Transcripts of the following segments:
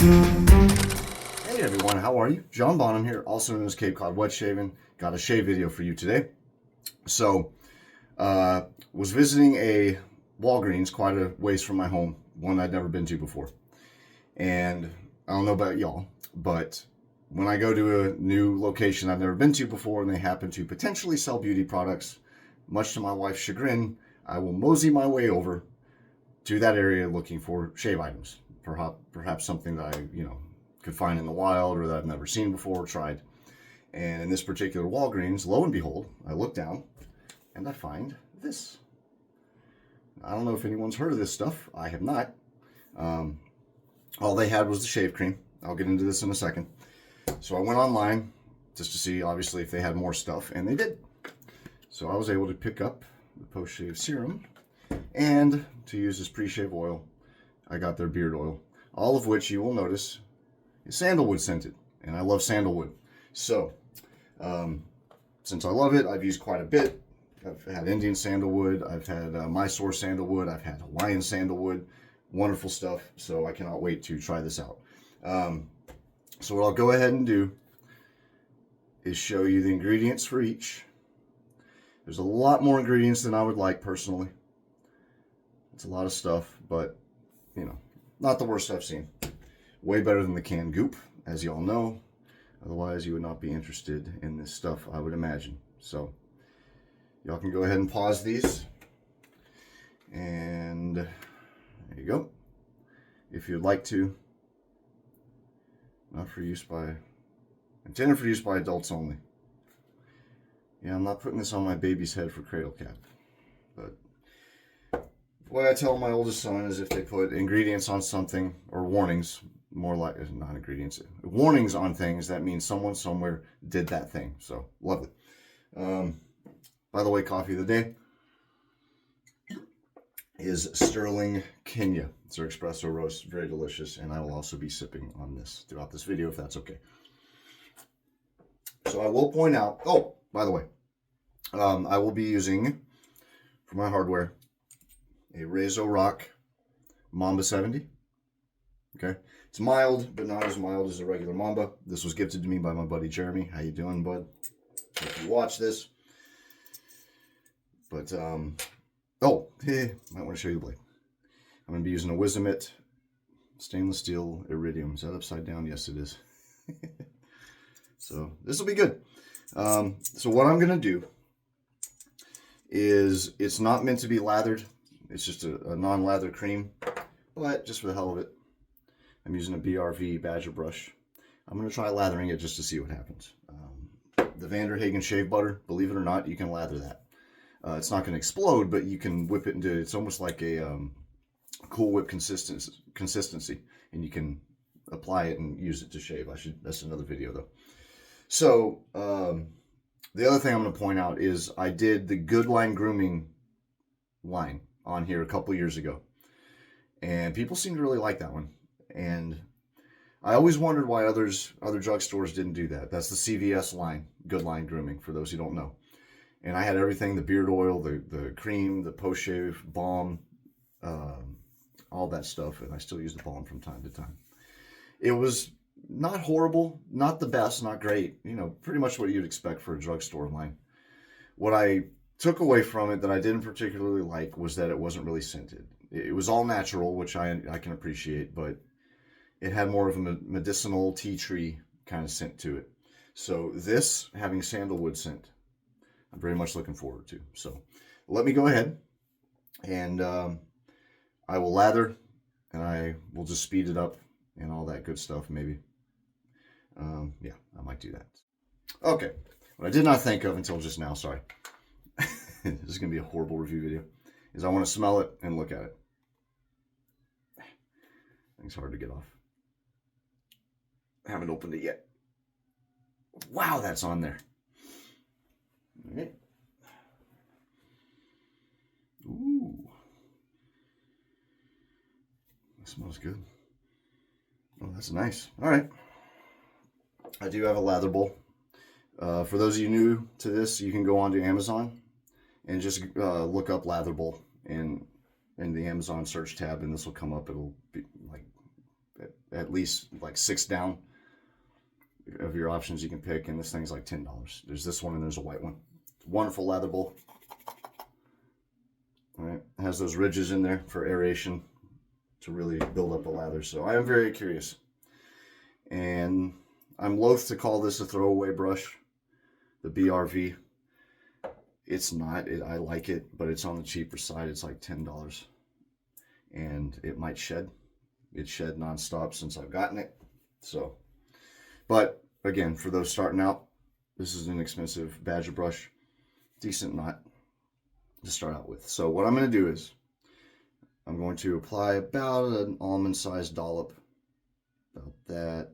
Hey everyone, how are you? John Bonham here, also known as Cape Cod Wet Shaving. Got a shave video for you today. So, was visiting a Walgreens quite a ways from my home, one I'd never been to before. And I don't know about y'all, but when I go to a new location I've never been to before and they happen to potentially sell beauty products, much to my wife's chagrin, I will mosey my way over to that area looking for shave items. Perhaps something that I, could find in the wild or that I've never seen before or tried. And in this particular Walgreens, lo and behold, I look down and I find this. I don't know if anyone's heard of this stuff. I have not. All they had was the shave cream. I'll get into this in a second. So I went online just to see, obviously, if they had more stuff, and they did. So I was able to pick up the post-shave serum, and to use as pre-shave oil, I got their beard oil, all of which you will notice is sandalwood scented, and I love sandalwood. So, since I love it, I've used quite a bit. I've had Indian sandalwood, I've had Mysore sandalwood, I've had Hawaiian sandalwood, wonderful stuff. So I cannot wait to try this out. So what I'll go ahead and do is show you the ingredients for each. There's a lot more ingredients than I would like personally. It's a lot of stuff, but not the worst I've seen. Way better than the canned goop, as you all know. Otherwise, you would not be interested in this stuff, I would imagine. So, y'all can go ahead and pause these. And there you go. If you'd like to. Intended for use by adults only. Yeah, I'm not putting this on my baby's head for cradle cap. But the way I tell my oldest son is if they put ingredients on something, or warnings, more like, not ingredients, warnings on things, that means someone somewhere did that thing. So, lovely. By the way, coffee of the day is Sterling Kenya. It's their espresso roast, very delicious, and I will also be sipping on this throughout this video if that's okay. So I will point out, oh, by the way, I will be using, for my hardware, a Razor Rock Mamba 70. Okay, it's mild, but not as mild as a regular Mamba. This was gifted to me by my buddy Jeremy. How you doing, bud? If you watch this. But, might want to show you the blade. I'm going to be using a Wisdomit stainless steel iridium. Is that upside down? Yes, it is. So this will be good. So what I'm going to do is, it's not meant to be lathered. It's just a non-lather cream, but just for the hell of it, I'm using a BRV Badger brush. I'm going to try lathering it just to see what happens. The Vanderhagen shave butter, believe it or not, you can lather that. It's not going to explode, but you can whip it into, it's almost like a Cool Whip consistency, and you can apply it and use it to shave. That's another video though. So, the other thing I'm going to point out is I did the Goodlune Grooming line on here a couple years ago, and people seem to really like that one. And I always wondered why other drugstores didn't do that. That's the CVS line, Goodlune Grooming, for those who don't know. And I had everything, the beard oil, the cream, the post-shave balm, all that stuff, and I still use the balm from time to time. It was not horrible, not the best, not great, pretty much what you'd expect for a drugstore line. What I took away from it that I didn't particularly like was that it wasn't really scented. It was all natural, which I can appreciate, but it had more of a medicinal tea tree kind of scent to it. So this, having sandalwood scent, I'm very much looking forward to. So let me go ahead and I will lather, and I will just speed it up and all that good stuff maybe. Yeah, I might do that. Okay, what I did not think of until just now, sorry. This is going to be a horrible review video, is I want to smell it and look at it. It's hard to get off. I haven't opened it yet. Wow, that's on there. All right. Ooh. That smells good. Oh, that's nice. All right. I do have a lather bowl. For those of you new to this, you can go onto Amazon and just look up lather bowl in the Amazon search tab, and this will come up. It'll be like at least like 6 down of your options you can pick, and this thing's like $10. There's this one and there's a white one. Wonderful lather bowl. All right, it has those ridges in there for aeration to really build up the lather. So I am very curious, and I'm loath to call this a throwaway brush, the BRV. It's not. I like it, but it's on the cheaper side. It's like $10, and it might shed. It shed nonstop since I've gotten it. So, but again, for those starting out, this is an inexpensive badger brush, decent knot to start out with. So what I'm going to do is I'm going to apply about an almond-sized dollop, about that,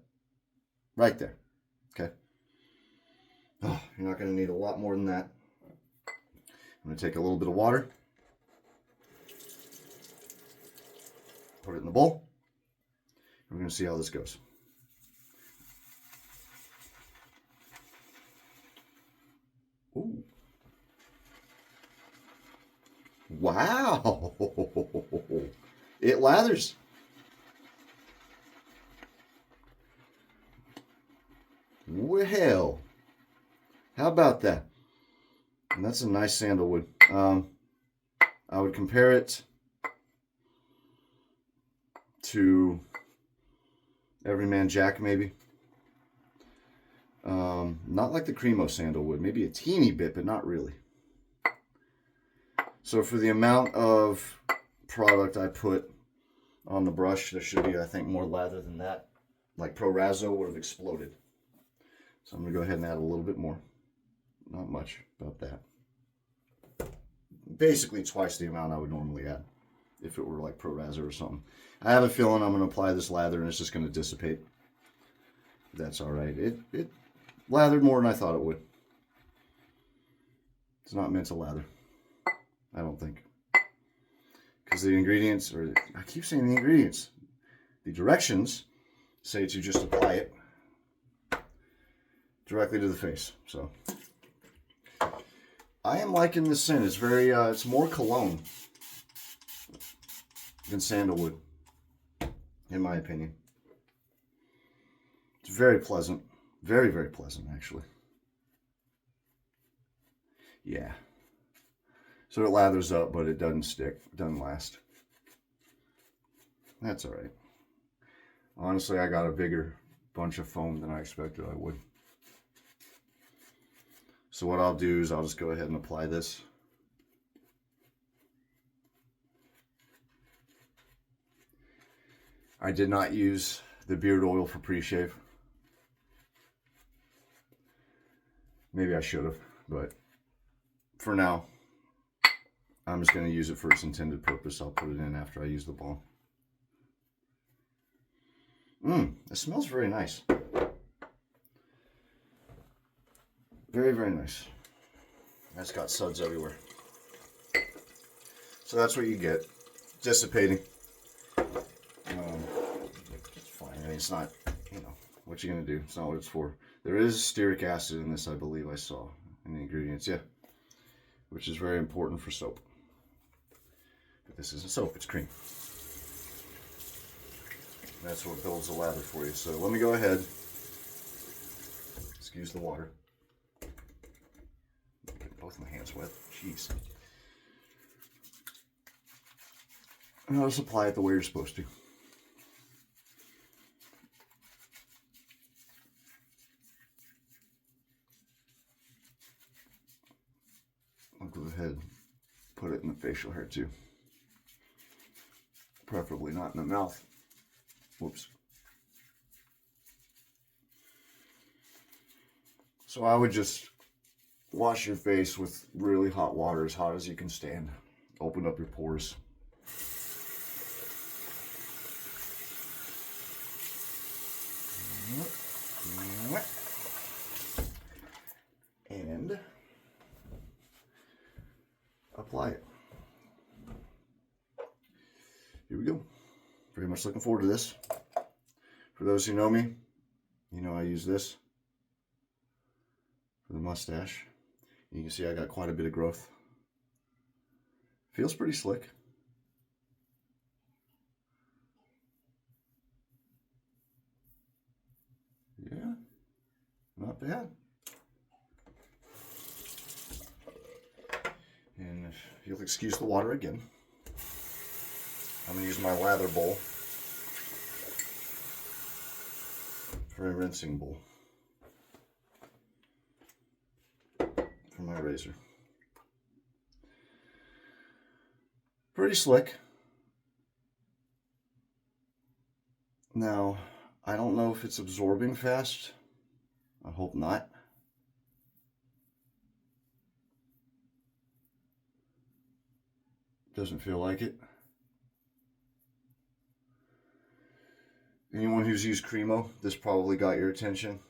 right there. Okay. Oh, you're not going to need a lot more than that. I'm going to take a little bit of water, put it in the bowl. We're going to see how this goes. Ooh. Wow. It lathers. Well, how about that? And that's a nice sandalwood. I would compare it to Everyman Jack, maybe. Not like the Cremo sandalwood, maybe a teeny bit, but not really. So for the amount of product I put on the brush, there should be, I think, more lather than that. Like Pro Razzo would have exploded. So I'm going to go ahead and add a little bit more. Not much, about that. Basically twice the amount I would normally add if it were like Pro Razzo or something. I have a feeling I'm going to apply this lather and it's just going to dissipate. That's all right. It lathered more than I thought it would. It's not meant to lather, I don't think. Because the ingredients, or I keep saying the ingredients, the directions say to just apply it directly to the face. So I am liking this scent. It's very, it's more cologne than sandalwood, in my opinion. It's very pleasant. Very, very pleasant, actually. Yeah. So it lathers up, but it doesn't stick. It doesn't last. That's all right. Honestly, I got a bigger bunch of foam than I expected I would. So what I'll do is I'll just go ahead and apply this. I did not use the beard oil for pre-shave. Maybe I should have, but for now, I'm just going to use it for its intended purpose. I'll put it in after I use the balm. It smells very nice. Very, very nice. That's got suds everywhere. So that's what you get. Dissipating. It's fine. I mean, it's not, you know, what you're going to do. It's not what it's for. There is stearic acid in this, I believe I saw in the ingredients. Yeah. Which is very important for soap. But this isn't soap, it's cream. That's what builds the lather for you. So let me go ahead. Excuse the water. Get both my hands wet. Jeez. And I'll just apply it the way you're supposed to. I'll go ahead and put it in the facial hair too. Preferably not in the mouth. Whoops. So I would just wash your face with really hot water, as hot as you can stand. Open up your pores. And apply it. Here we go. Very much looking forward to this. For those who know me, you know I use this for the mustache. You can see I got quite a bit of growth. Feels pretty slick. Not bad. And if you'll excuse the water again, I'm going to use my lather bowl for a rinsing bowl for my razor. Pretty slick. Now, I don't know if it's absorbing fast. I hope not. Doesn't feel like it. Anyone who's used Cremo, this probably got your attention.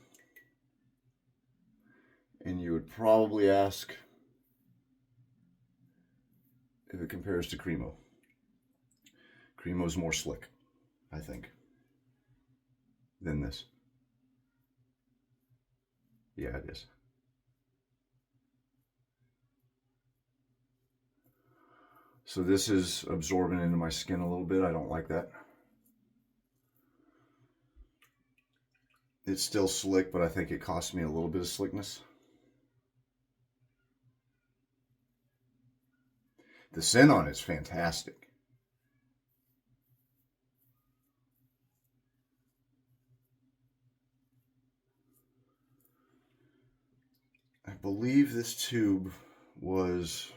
And you would probably ask if it compares to Cremo. Cremo's more slick, I think, than this. Yeah, it is. So this is absorbing into my skin a little bit. I don't like that. It's still slick, but I think it cost me a little bit of slickness. The scent on it's fantastic. I believe this tube was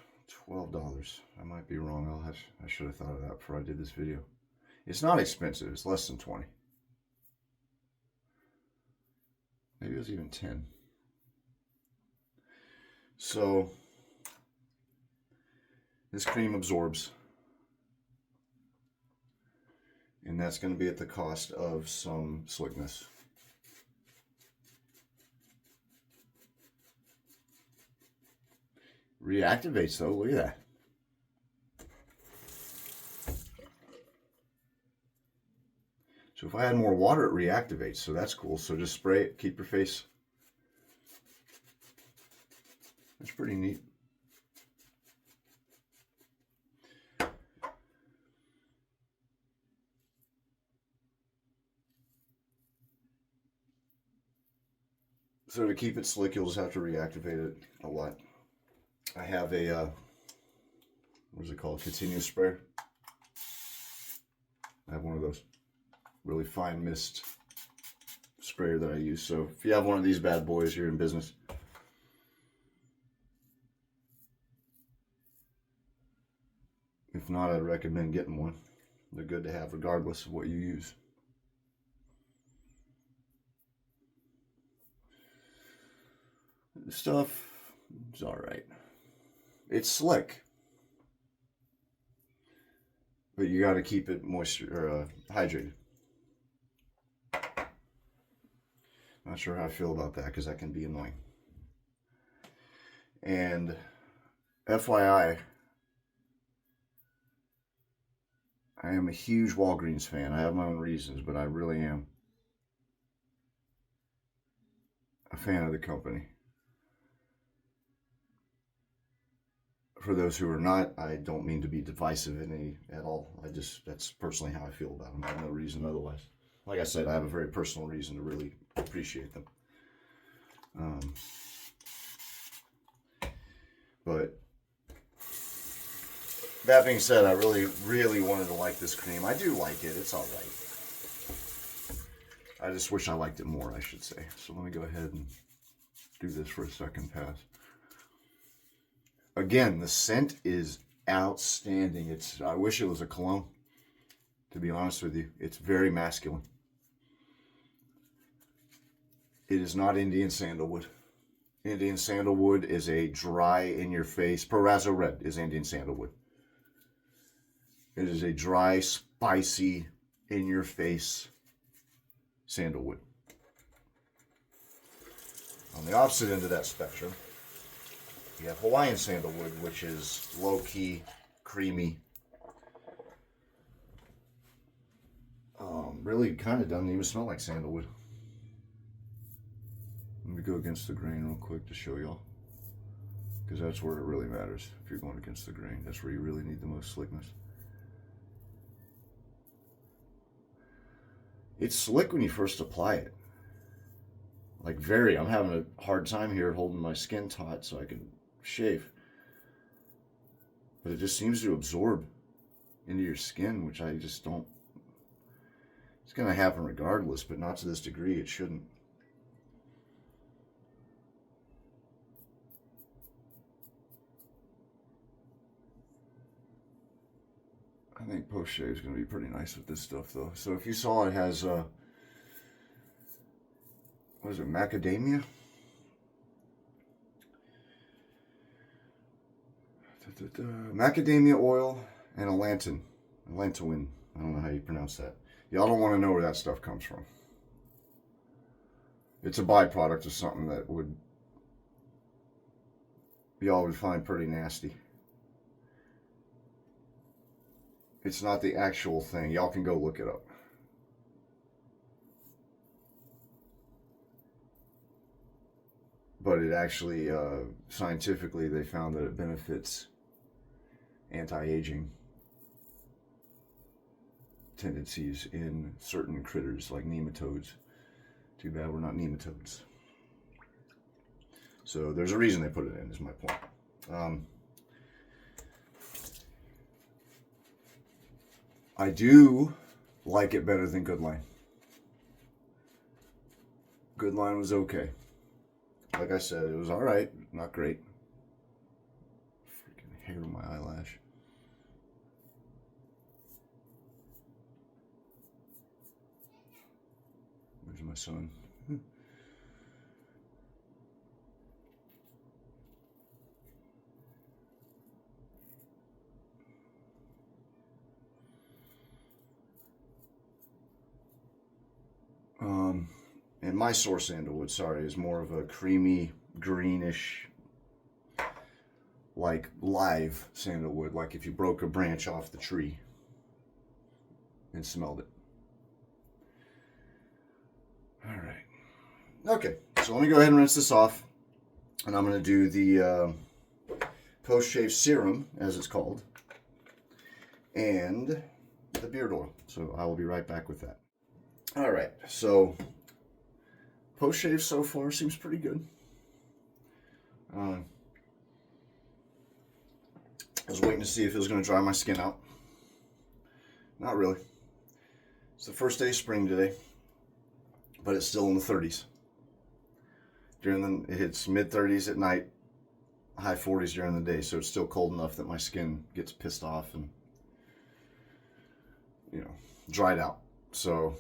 $12. I might be wrong. I should have thought of that before I did this video. It's not expensive. It's less than 20. Maybe it was even 10. So this cream absorbs, and that's going to be at the cost of some slickness. Reactivates though, look at that. So if I add more water, it reactivates, so that's cool. So just spray it, keep your face. That's pretty neat. So to keep it slick, you'll just have to reactivate it a lot. I have a, what is it called? Continuous sprayer. I have one of those. Really fine mist sprayer that I use. So if you have one of these bad boys, you're in business. If not, I'd recommend getting one. They're good to have regardless of what you use. The stuff is all right. It's slick, but you got to keep it moisture or hydrated. Not sure how I feel about that because that can be annoying. And FYI, I am a huge Walgreens fan. I have my own reasons, but I really am a fan of the company. For those who are not, I don't mean to be divisive at all. That's personally how I feel about them. I have no reason otherwise. Like I said, I have a very personal reason to really appreciate them. But that being said, I really, really wanted to like this cream. I do like it. It's all right. I just wish I liked it more, I should say. So let me go ahead and do this for a second pass. Again, the scent is outstanding. I wish it was a cologne, to be honest with you. It's very masculine. It is not Indian Sandalwood. Indian Sandalwood is a dry, in-your-face. Perazzo Red is Indian Sandalwood. It is a dry, spicy, in-your-face sandalwood. On the opposite end of that spectrum, you have Hawaiian Sandalwood, which is low-key, creamy. Really kind of doesn't even smell like sandalwood. Let me go against the grain real quick to show y'all. Because that's where it really matters. If you're going against the grain, that's where you really need the most slickness. It's slick when you first apply it. Like very, I'm having a hard time here holding my skin taut so I can shave. But it just seems to absorb into your skin, which I just don't. It's going to happen regardless, but not to this degree. It shouldn't. I think post shave is going to be pretty nice with this stuff, though. So if you saw, it has what is it, macadamia? Macadamia oil and allantoin. Allantoin. I don't know how you pronounce that. Y'all don't want to know where that stuff comes from. It's a byproduct of something that y'all would find pretty nasty. It's not the actual thing. Y'all can go look it up. But it actually, scientifically, they found that it benefits anti-aging tendencies in certain critters like nematodes. Too bad we're not nematodes. So there's a reason they put it in, is my point. I do like it better than Goodline. Goodline was okay. Like I said, it was alright, not great. Freaking hair on my eyelash. Where's my son? And Mysore Sandalwood, sorry, is more of a creamy, greenish, like live sandalwood, like if you broke a branch off the tree and smelled it. All right. Okay, so let me go ahead and rinse this off. And I'm going to do the post-shave serum, as it's called, and the beard oil. So I will be right back with that. All right, so post-shave so far seems pretty good. I was waiting to see if it was going to dry my skin out. Not really. It's the first day of spring today, but it's still in the 30s. It hits mid-30s at night, high 40s during the day, so it's still cold enough that my skin gets pissed off and, dried out. So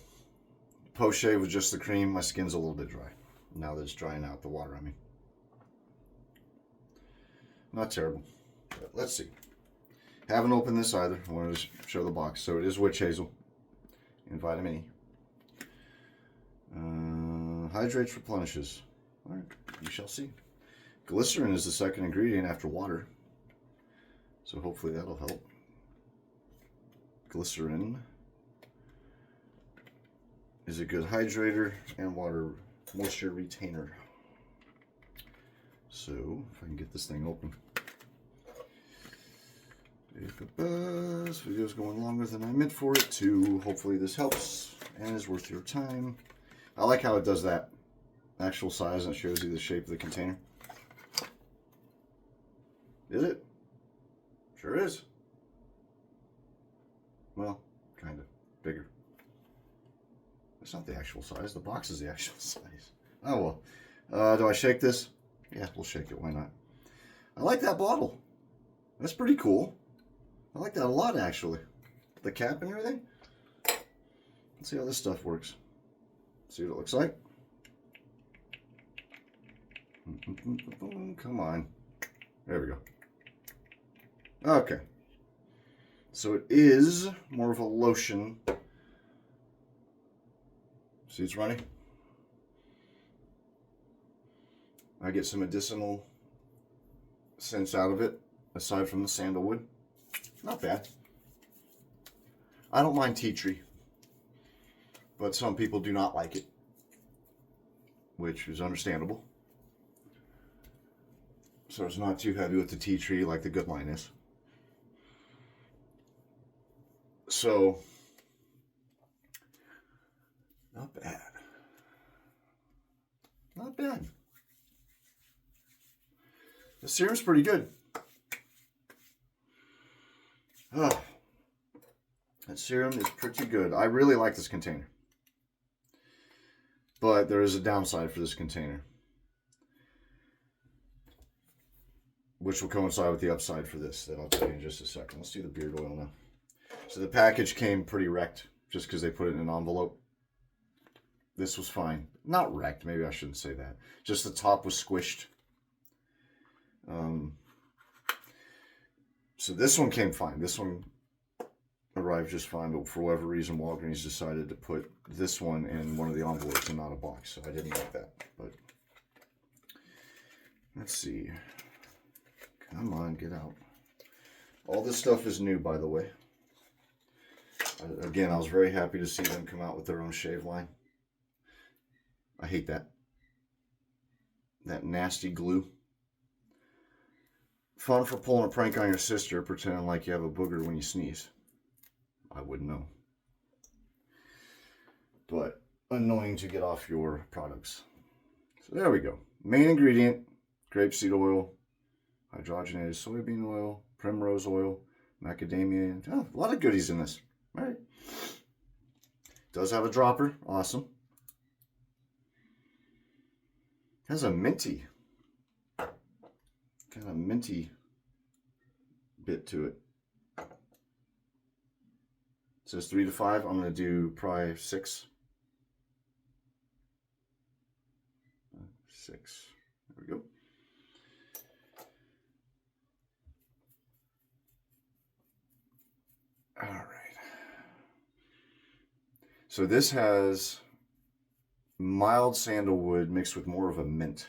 post-shave with just the cream, my skin's a little bit dry. Now that it's drying out, the water, I mean. Not terrible. But let's see. Haven't opened this either. I wanted to show the box. So it is witch hazel and vitamin E. Hydrates, replenishes. All right, we shall see. Glycerin is the second ingredient after water. So hopefully that'll help. Glycerin is a good hydrator and water moisture retainer. So if I can get this thing open. If it does, this video's going longer than I meant for it to. Hopefully this helps and is worth your time. I like how it does that actual size and it shows you the shape of the container. Is it? Sure is. Well, kind of bigger. That's not the actual size. The box is the actual size. Oh well. Do I shake this? Yeah, we'll shake it. Why not? I like that bottle. That's pretty cool. I like that a lot, actually. The cap and everything. Let's see how this stuff works. See what it looks like. Come on. There we go. Okay. So it is more of a lotion. See, it's running. I get some medicinal scents out of it, aside from the sandalwood. Not bad. I don't mind tea tree, but some people do not like it, which is understandable. So it's not too heavy with the tea tree like the Goodline is. So, not bad. not bad. The serum's pretty good. Oh, that serum is pretty good. I really like this container. But there is a downside for this container, which will coincide with the upside for this that I'll tell you in just a second. Let's do the beard oil now. So the package came pretty wrecked just because they put it in an envelope. This was fine. Not wrecked, maybe I shouldn't say that. Just the top was squished. So this one came fine. This one arrived just fine, but for whatever reason, Walgreens decided to put this one in one of the envelopes and not a box. So I didn't like that. But let's see. Come on, get out. All this stuff is new, by the way. Again, I was very happy to see them come out with their own shave line. I hate that. That nasty glue. Fun for pulling a prank on your sister, pretending like you have a booger when you sneeze. I wouldn't know. But annoying to get off your products. So there we go. Main ingredient, grapeseed oil, hydrogenated soybean oil, primrose oil, macadamia. Oh, a lot of goodies in this. All right. Does have a dropper. Awesome. Has a minty. Kind of minty bit to it. It says 3 to 5. I'm going to do probably 6. 6. There we go. All right. So this has mild sandalwood mixed with more of a mint.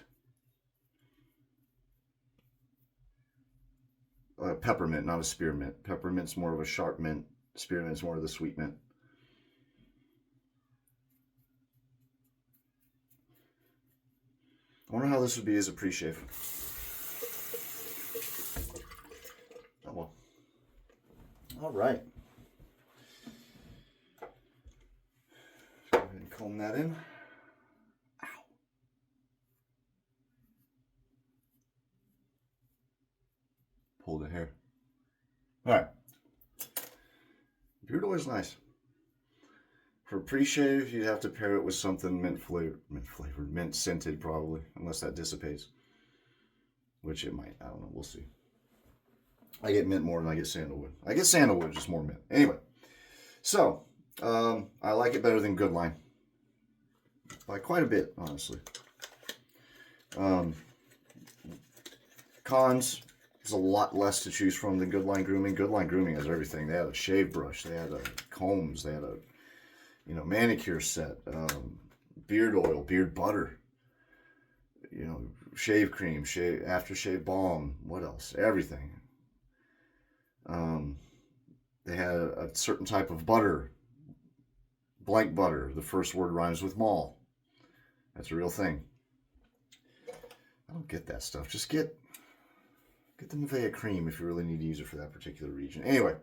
Peppermint, not a spearmint. Peppermint's more of a sharp mint. Spearmint's more of the sweet mint. I wonder how this would be as a pre-shave. Oh well. All right. Go ahead and comb that in. Ow. Pull the hair. All right. Beard oil is nice. For pre-shave, you'd have to pair it with something mint flavored, mint scented probably, unless that dissipates. Which it might. I don't know. We'll see. I get mint more than I get sandalwood. I get sandalwood, just more mint. Anyway, so I like it better than Goodline by quite a bit, honestly. Cons. There's a lot less to choose from than Goodline Grooming. Goodline Grooming has everything. They had a shave brush. They had combs. They had a manicure set. Beard oil, beard butter. Shave cream, aftershave balm. What else? Everything. They had a certain type of butter. Blank butter. The first word rhymes with mall. That's a real thing. I don't get that stuff. Just get the Nivea cream if you really need to use it for that particular region. Anyway,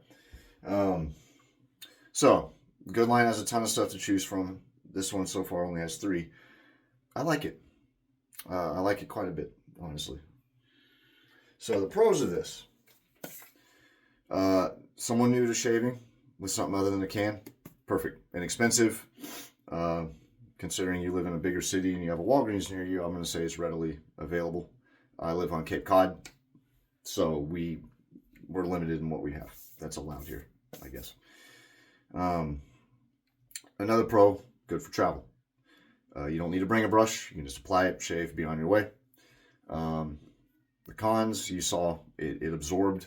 so Goodline has a ton of stuff to choose from. This one so far only has 3. I like it. I like it quite a bit, honestly. So the pros of this. Someone new to shaving with something other than a can. Perfect. Inexpensive. Considering you live in a bigger city and you have a Walgreens near you, I'm going to say it's readily available. I live on Cape Cod. So we're limited in what we have. That's allowed here, I guess. Another pro, good for travel. You don't need to bring a brush. You can just apply it, shave, be on your way. The cons, you saw, it absorbed.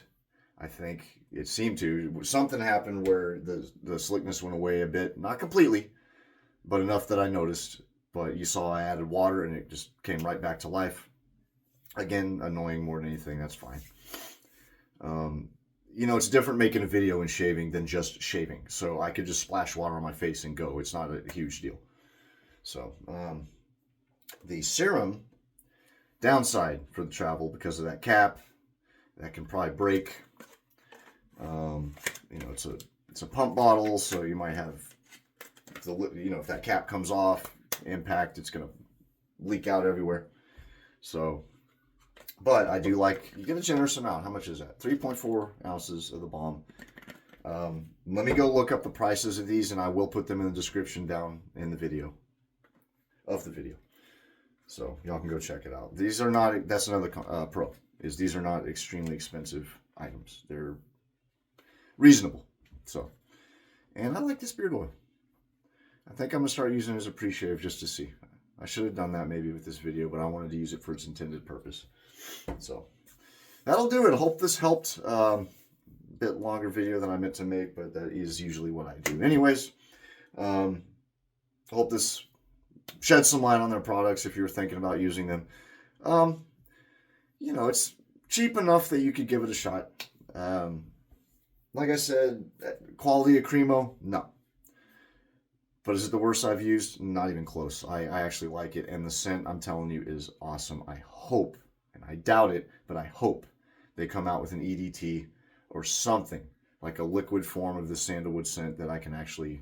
I think it seemed to. Something happened where the slickness went away a bit. Not completely, but enough that I noticed. But you saw I added water and it just came right back to life. Again, annoying more than anything. That's fine. It's different making a video and shaving than just shaving. So I could just splash water on my face and go. It's not a huge deal. So the serum downside for the travel because of that cap that can probably break. It's a pump bottle, so you might have if that cap comes off, impact. It's gonna leak out everywhere. So, but I do like, you get a generous amount. How much is that? 3.4 ounces of the balm. Let me go look up the prices of these, and I will put them in the description down in the video. So y'all can go check it out. These are not, that's another pro, is these are not extremely expensive items. They're reasonable. So, and I like this beard oil. I think I'm going to start using it as a pre-shave just to see. I should have done that maybe with this video, but I wanted to use it for its intended purpose. So, that'll do it. I hope this helped. Bit longer video than I meant to make, but that is usually what I do. Anyways, I hope this sheds some light on their products if you're thinking about using them. You know, it's cheap enough that you could give it a shot. Like I said, quality of Cremo, no. But is it the worst I've used? Not even close. I actually like it, and the scent, I'm telling you, is awesome. I hope, and I doubt it, but I hope they come out with an EDT or something, like a liquid form of the sandalwood scent that I can actually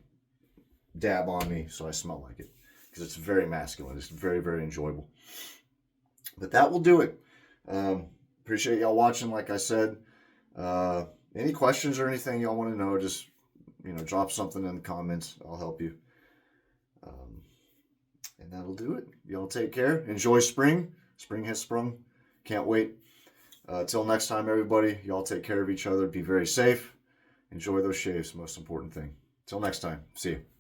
dab on me so I smell like it. Because it's very masculine. It's very, very enjoyable. But that will do it. Appreciate y'all watching, like I said. Any questions or anything y'all want to know, just, you know, drop something in the comments. I'll help you. And that'll do it. Y'all take care. Enjoy spring. Spring has sprung. Can't wait. Till next time, everybody. Y'all take care of each other. Be very safe. Enjoy those shaves. Most important thing. Till next time. See you.